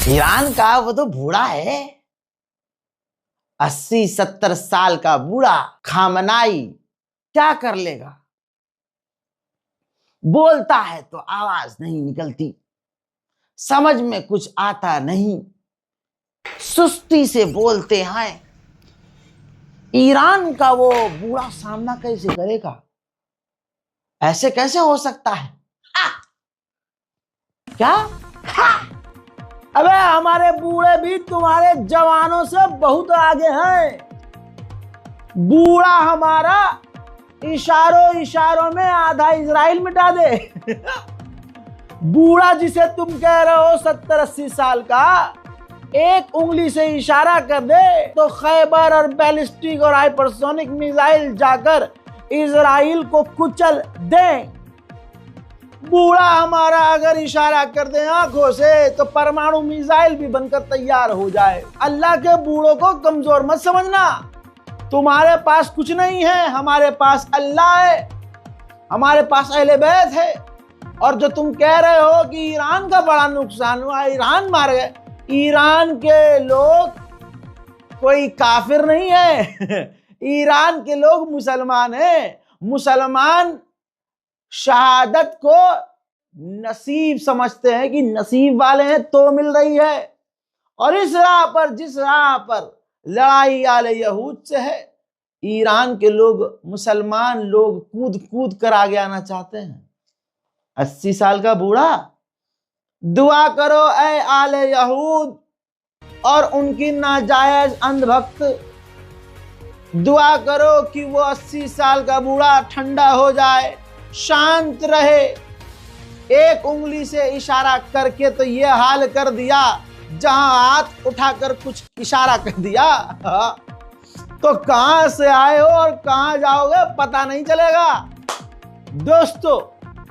Iran का वो तो बूढ़ा है, 80-70 साल का बूढ़ा खामनाई क्या कर लेगा। बोलता है तो आवाज नहीं निकलती, समझ में कुछ आता नहीं, सुस्ती से बोलते हैं। ईरान का वो बूढ़ा सामना कैसे करेगा? ऐसे कैसे हो सकता है? क्या? अबे हमारे बूढ़े भी तुम्हारे जवानों से बहुत आगे हैं। बूढ़ा हमारा इशारों इशारों में आधा इजराइल मिटा दे। बूढ़ा जिसे तुम कह रहे हो 70-80 साल का, एक उंगली से इशारा कर दे तो खैबर और बैलिस्टिक और हाइपरसोनिक मिसाइल जाकर इजराइल को कुचल दे। बूढ़ा हमारा अगर इशारा कर दे आंखों से तो परमाणु मिसाइल भी बनकर तैयार हो जाए। अल्लाह के बूढ़ों को कमजोर मत समझना। तुम्हारे पास कुछ नहीं है, हमारे पास अल्लाह है, हमारे पास अहले बैत है। और जो तुम कह रहे हो कि ईरान का बड़ा नुकसान हुआ, ईरान मार गए, ईरान के लोग कोई काफिर नहीं है। ईरान के लोग मुसलमान हैं। मुसलमान शहादत को नसीब समझते हैं कि नसीब वाले हैं तो मिल रही है। और इस राह पर, जिस राह पर लड़ाई आले यहूद से है, ईरान के लोग, मुसलमान लोग कूद कूद कर आगे आना चाहते हैं। 80 साल का बूढ़ा, दुआ करो ऐ आले यहूद और उनकी नाजायज अंधभक्त, दुआ करो कि वो 80 साल का बूढ़ा ठंडा हो जाए, शांत रहे। एक उंगली से इशारा करके तो ये हाल कर दिया, जहां हाथ उठाकर कुछ इशारा कर दिया तो कहां से आए हो और कहां जाओगे पता नहीं चलेगा। दोस्तों,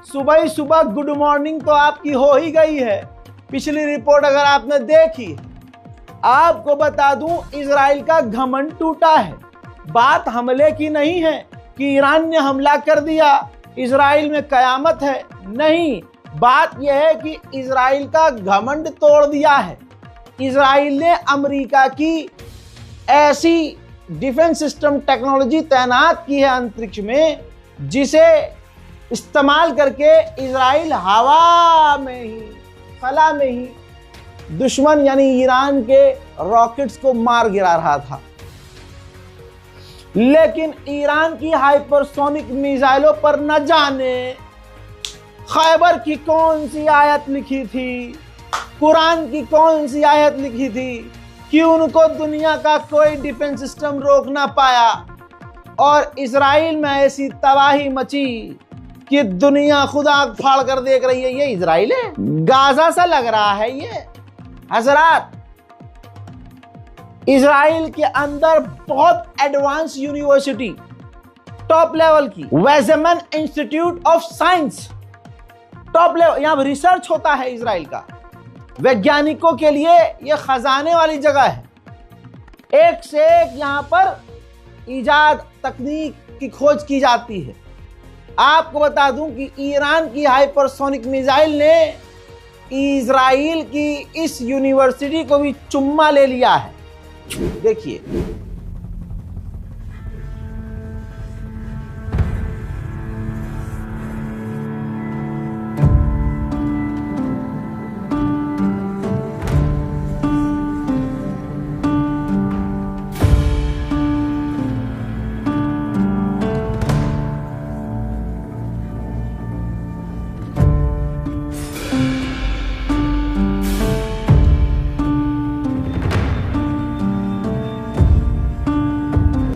सुबह ही सुबह गुड मॉर्निंग तो आपकी हो ही गई है। पिछली रिपोर्ट अगर आपने देखी, आपको बता दूं, इजराइल का घमंड टूटा है। बात हमले की नहीं है कि ईरान ने हमला कर दिया, इजराइल में कयामत है, नहीं। बात यह है कि इजराइल का घमंड तोड़ दिया है। इजराइल ने अमेरिका की ऐसी डिफेंस सिस्टम टेक्नोलॉजी तैनात की है अंतरिक्ष में, जिसे इस्तेमाल करके इजराइल हवा में ही, खला में ही दुश्मन यानी ईरान के रॉकेट्स को मार गिरा रहा था। लेकिन ईरान की हाइपरसोनिक मिसाइलों पर न जाने खैबर की कौन सी आयत लिखी थी, कुरान की कौन सी आयत लिखी थी कि उनको दुनिया का कोई डिफेंस सिस्टम रोक ना पाया। और इजराइल में ऐसी तबाही मची कि दुनिया खुदा फाड़ कर देख रही है। ये इजराइल है, गाजा सा लग रहा है ये। हजरात, इजराइल के अंदर बहुत एडवांस यूनिवर्सिटी, टॉप लेवल की, Weizmann Institute of Science, top level, यहां रिसर्च होता है इजराइल का। वैज्ञानिकों के लिए यह खजाने वाली जगह है। एक से एक यहां पर इजाद, तकनीक की खोज की जाती है। आपको बता दूं कि ईरान की हाइपरसोनिक मिसाइल ने इजराइल की इस यूनिवर्सिटी को भी चुम्मा ले लिया है। देखिए,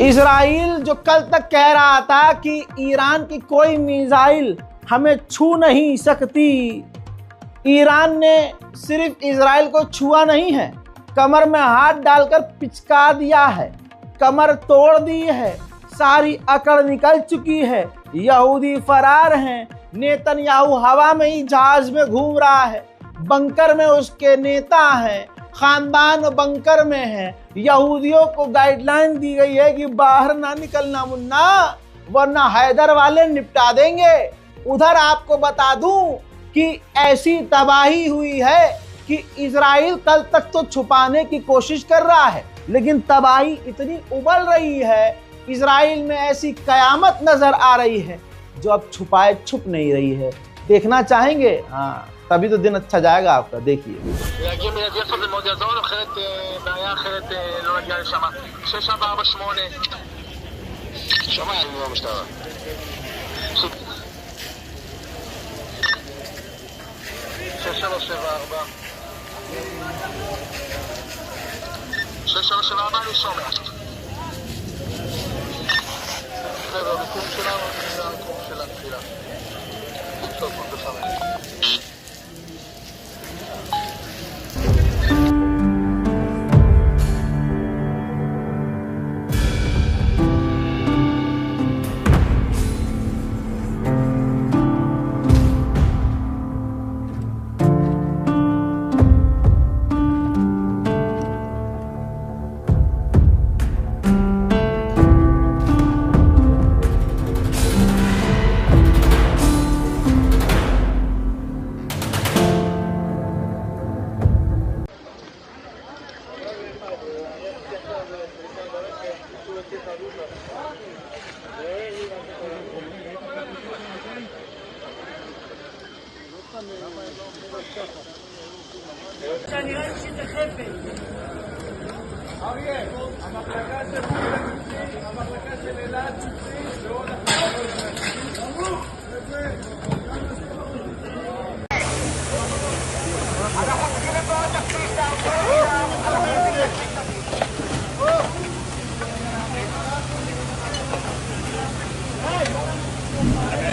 इजराइल जो कल तक कह रहा था कि ईरान की कोई मिसाइल हमें छू नहीं सकती, ईरान ने सिर्फ इजराइल को छुआ नहीं है, कमर में हाथ डालकर पिचका दिया है, कमर तोड़ दी है, सारी अकड़ निकल चुकी है। यहूदी फरार हैं, नेतन्याहू हवा में ही जहाज में घूम रहा है, बंकर में उसके नेता हैं, खानदान बंकर में है। यहूदियों को गाइडलाइन दी गई है कि बाहर ना निकलना मुन्ना, वरना हैदर वाले निपटा देंगे। उधर आपको बता दूं कि ऐसी तबाही हुई है कि इजराइल कल तक तो छुपाने की कोशिश कर रहा है, लेकिन तबाही इतनी उबल रही है, इजराइल में ऐसी कयामत नजर आ रही है जो अब छुपाए छुप नहीं रही है। देखना चाहेंगे? हाँ, तभी तो दिन अच्छा जाएगा आपका। देखिए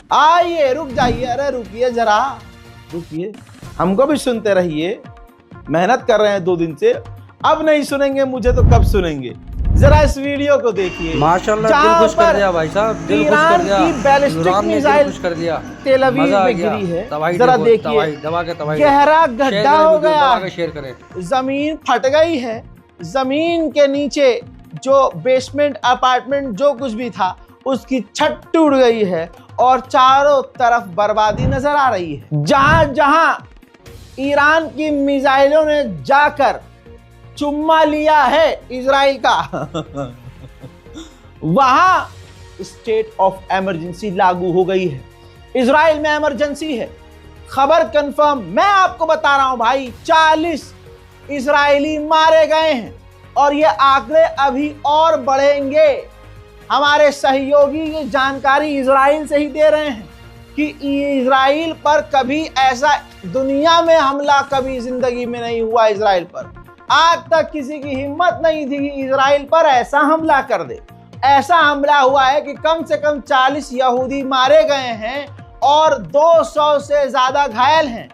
आइए, रुक जाइए, अरे रुकिए जरा, रुकिए, हमको भी सुनते रहिए। मेहनत कर रहे हैं 2 दिन से, अब नहीं सुनेंगे मुझे तो कब सुनेंगे? जरा इस वीडियो को देखिए। माशाल्लाह, दिल खुश कर दिया भाई साहब, दिल खुश कर दिया। की बैलिस्टिक मिसाइल कर दिया, तेल अवीव में गिरी है। जरा देखिए, गहरा गड्ढा हो गया, शेयर करें, जमीन फट गई है, जमीन के नीचे जो बेसमेंट अपार्टमेंट जो कुछ भी था उसकी छत टूट गई है और चारों तरफ बर्बादी नजर आ रही है। जहां जहां ईरान की मिसाइलों ने जाकर चुम्मा लिया है इजराइल का वहां स्टेट ऑफ इमरजेंसी लागू हो गई है। इजराइल में इमरजेंसी है, खबर कंफर्म। मैं आपको बता रहा हूं भाई, 40 इजरायली मारे गए हैं और ये आंकड़े अभी और बढ़ेंगे। हमारे सहयोगी ये जानकारी इजराइल से ही दे रहे हैं कि इजराइल पर कभी ऐसा दुनिया में हमला कभी जिंदगी में नहीं हुआ। इजराइल पर आज तक किसी की हिम्मत नहीं थी कि इजराइल पर ऐसा हमला कर दे। ऐसा हमला हुआ है कि कम से कम 40 यहूदी मारे गए हैं और 200 से ज्यादा घायल हैं।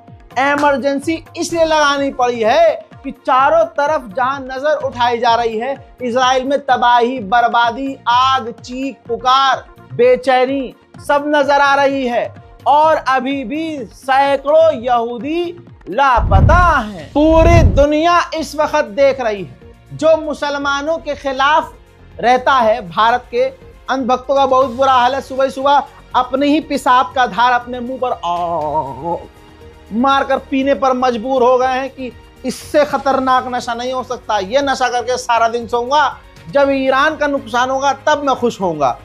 इमरजेंसी इसलिए लगानी पड़ी है कि चारों तरफ जहां नजर उठाई जा रही है इजराइल में तबाही, बर्बादी, आग, चीख पुकार, बेचैनी सब नजर आ रही है और अभी भी सैकड़ों यहूदी लापता हैं। पूरी दुनिया इस वक्त देख रही है। जो मुसलमानों के खिलाफ रहता है, भारत के अंधभक्तों का बहुत बुरा हाल है। सुबह सुबह अपने ही पेशाब का धार अपने मुंह पर मारकर पीने पर मजबूर हो गए हैं कि इससे खतरनाक नशा नहीं हो सकता। ये नशा करके सारा दिन सोऊंगा, जब ईरान का नुकसान होगा तब मैं खुश होऊंगा।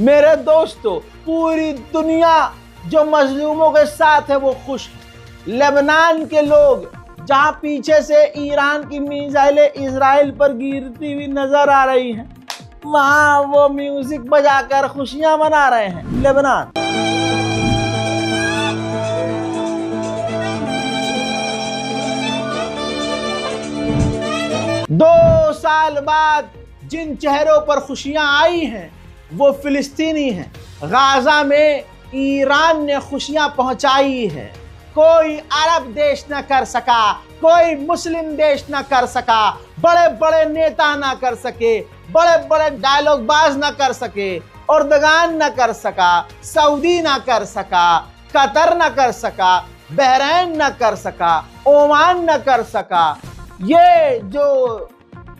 मेरे दोस्तों, पूरी दुनिया जो मजलूमों के साथ है वो खुश है। लेबनान के लोग जहां पीछे से ईरान की मिसाइलें इजराइल पर गिरती हुई नजर आ रही हैं, वहां वो म्यूजिक बजाकर खुशियां मना रहे हैं। लेबनान 2 साल बाद जिन चेहरों पर खुशियां आई हैं वो फिलिस्तीनी हैं। गाजा में ईरान ने खुशियां पहुंचाई है। कोई अरब देश न कर सका, कोई मुस्लिम देश न कर सका, बड़े बड़े नेता न कर सके, बड़े बड़े डायलॉग बाज न कर सके, एर्दोगान न कर सका, सऊदी न कर सका, कतर न कर सका, बहरीन न कर सका, ओमान न कर सका। ये जो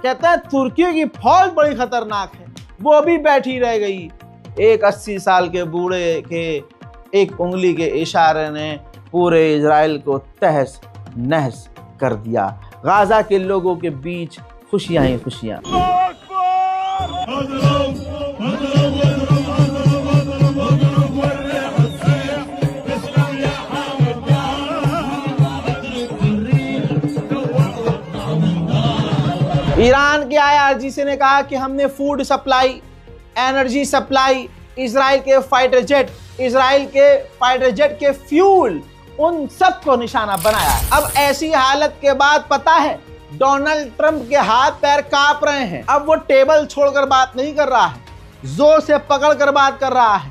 कहते हैं तुर्की की फौज बड़ी खतरनाक है, वो भी बैठी रह गई। एक 80 साल के बूढ़े के एक उंगली के इशारे ने पूरे इजराइल को तहस नहस कर दिया। गाजा के लोगों के बीच खुशियां ही खुशियां। ईरान के IRGC ने कहा कि हमने food supply, energy supply, Israel के फाइटर जेट के फ्यूल, उन सब को निशाना बनाया है। अब ऐसी हालत के बाद पता है डोनाल्ड ट्रंप के हाथ पैर कांप रहे हैं। अब वो टेबल छोड़कर बात नहीं कर रहा है, जोर से पकड़कर बात कर रहा है।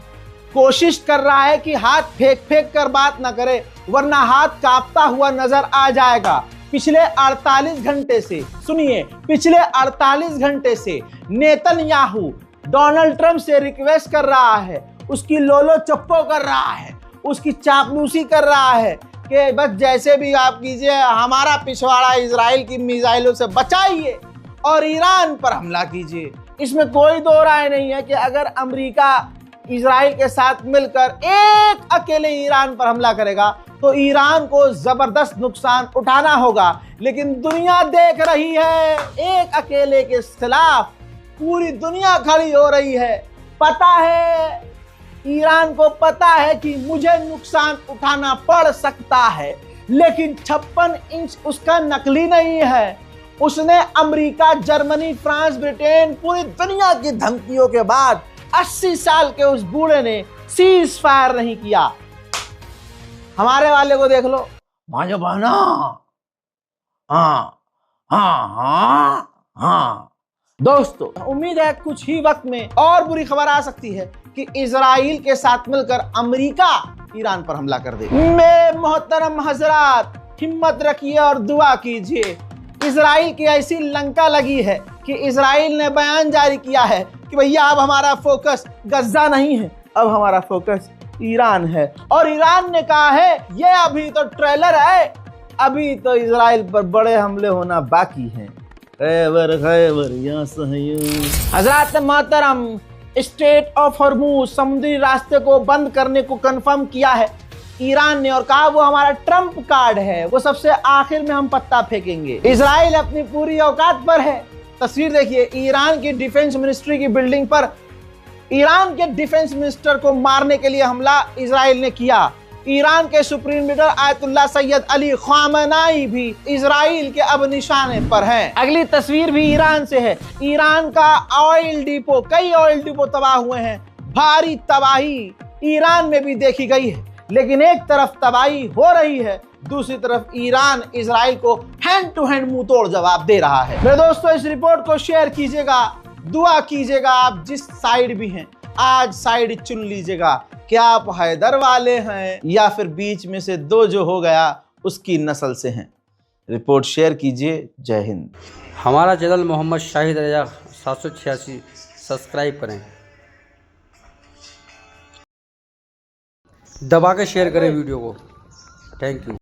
कोशिश कर रहा है कि हाथ फेंक कर बात ना करे, वरना हाथ कांपता हुआ नजर आ जाएगा। पिछले 48 घंटे से, सुनिए, पिछले 48 घंटे से नेतन्याहू डोनाल्ड ट्रंप से रिक्वेस्ट कर रहा है, उसकी लोलो चप्पो कर रहा है, उसकी चापलूसी कर रहा है कि बस जैसे भी आप कीजिए, हमारा पिछवाड़ा इजराइल की मिसाइलों से बचाइए और ईरान पर हमला कीजिए। इसमें कोई दो राय नहीं है कि अगर अमेरिका इजराइल के साथ मिलकर एक अकेले ईरान पर हमला करेगा तो ईरान को जबरदस्त नुकसान उठाना होगा। लेकिन दुनिया देख रही है, एक अकेले के खिलाफ पूरी दुनिया खड़ी हो रही है। पता है, ईरान को पता है कि मुझे नुकसान उठाना पड़ सकता है, लेकिन 56 इंच उसका नकली नहीं है। उसने अमेरिका, जर्मनी, फ्रांस, ब्रिटेन, पूरी दुनिया की धमकियों के बाद 80 साल के उस बूढ़े ने सीज फायर नहीं किया। हमारे वाले को देख लो, भांजो बहना, हाँ हाँ हाँ हाँ। दोस्तों, उम्मीद है कुछ ही वक्त में और बुरी खबर आ सकती है कि इजराइल के साथ मिलकर अमेरिका ईरान पर हमला कर दे। मेरे मोहतरम हजरात, हिम्मत रखिए और दुआ कीजिए। इजराइल की ऐसी लंका लगी है कि इजराइल ने बयान जारी किया है कि भैया अब हमारा फोकस गज्जा नहीं है, अब हमारा फोकस ईरान है। और ईरान ने कहा है ये अभी तो ट्रेलर है, अभी तो इजराइल पर बड़े हमले होना बाकी हैं। हजरात मोहतरम, स्ट्रेट ऑफ हॉर्मुज, समुद्री रास्ते को बंद करने को कंफर्म किया है ईरान ने और कहा वो हमारा ट्रम्प कार्ड है, वो सबसे आखिर में हम पत्ता फेंकेंगे। इजराइल अपनी पूरी औकात पर है। तस्वीर देखिए, ईरान की डिफेंस मिनिस्ट्री की बिल्डिंग पर ईरान के डिफेंस मिनिस्टर को मारने के लिए हमला इजराइल ने किया। ईरान के supreme leader Ayatollah Syed Ali Khamenei भी इजराइल के अब निशाने पर हैं। अगली तस्वीर भी ईरान से है। ईरान का ऑयल डिपो, कई ऑयल डिपो तबाह हुए हैं। भारी तबाही ईरान में भी देखी गई है, लेकिन एक तरफ तबाही हो रही है, दूसरी तरफ ईरान इजराइल को हैंड टू हैंड मुंह तोड़ जवाब दे रहा है। मेरे दोस्तों, इस रिपोर्ट को शेयर कीजिएगा, दुआ कीजिएगा। आप जिस साइड भी हैं, आज साइड चुन लीजिएगा। क्या आप हैदर वाले हैं या फिर बीच में से दो जो हो गया उसकी नस्ल से हैं? रिपोर्ट शेयर कीजिए। जय हिंद। हमारा चैनल मोहम्मद शाहिद रजा 786 सब्सक्राइब करें, दबा के शेयर करें वीडियो को। Thank you.